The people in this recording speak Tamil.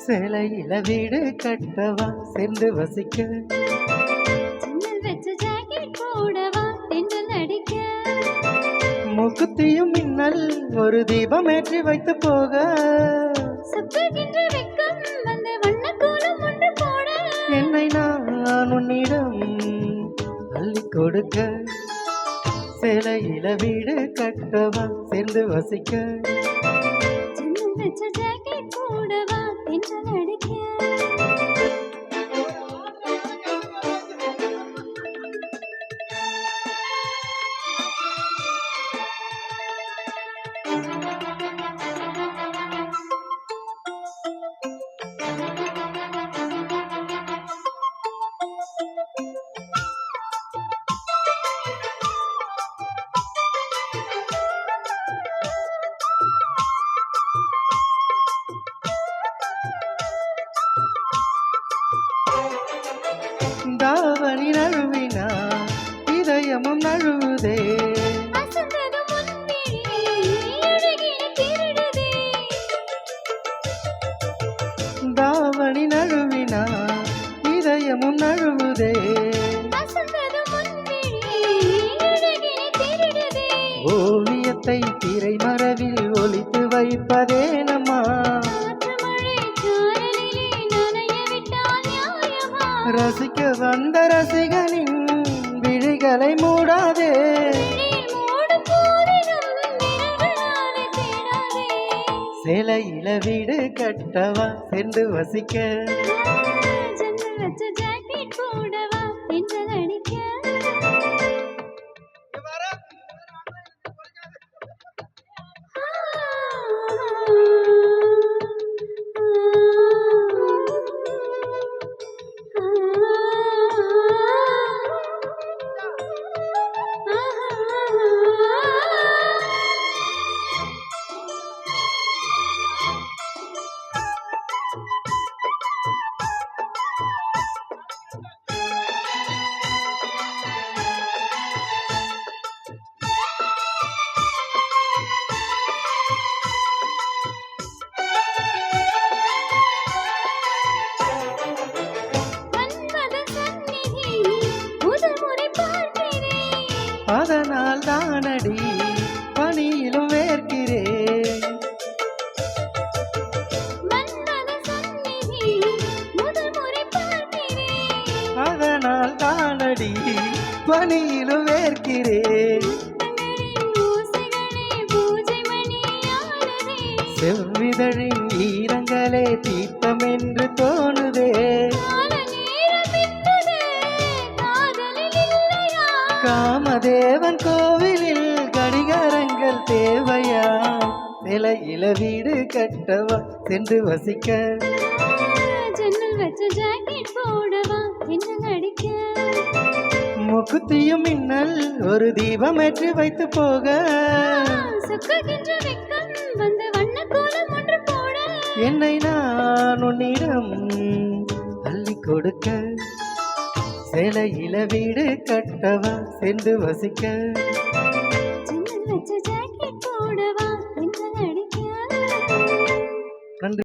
சேலையில வீடு கட்டவா சேர்ந்து வசிக்க, வச்ச ஜாக்கெட் போடவா தென்றல் அடிக்க, முக்குத்தியும் மின்னல் ஒரு தீபம் ஏற்றி வைத்து போக, சுக்குகின்ற வெக்கம் வந்த வண்ண கோலம் ஒன்று போட, என்னை நான் உன்னிடம் அள்ளி கொடுக்க, சேலையில வீடு கட்டவா சேர்ந்து வசிக்க, வச்ச ஜாக்கெட் போடவா தென்றல் அடிக்க. தாவணி நழுவினா இதயமும் நழுவுதே, தாவணி நழுவினா இதயமும் நழுவுதே, ஓவியத்தை திரை மரபில் ஒளித்து வைப்பதே நம்மா, ரசிக்க வந்த ரசிகனின் விழிகளை மூடாதே, சேலையில வீடு கட்டவா சேர்ந்து வசிக்க, வச்ச ஜாக்கெட் போடவா தென்றல் அடிக்க. அதனால் தானடி பணியிலும் வேர்க்கிறேன், அதனால் தானடி பணியிலும் வேர்க்கிறேன், செவ்விதழின் ஈரங்களே தீர்த்தம் என்று தோணுதே, காமதேவன் கோவிலில் கடிகாரங்கள் தேவையா, நிலையில வீடு கட்டவா சென்று வசிக்க, ஜன்னல் வச்ச ஜாக்கெட் போடவா தென்றல் அடிக்க, முக்குத்தியும் மின்னல் ஒரு தீபம் ஏற்றி வைத்து போக, சுக்குகின்ற வெக்கம் வந்து வண்ண கோலம் ஒன்று போட, என்னை நான் உன்னிடம் அள்ளி கொடுக்க, சேலையில வீடு கட்டவா சென்று வசிக்க, ஜன்னல் வச்ச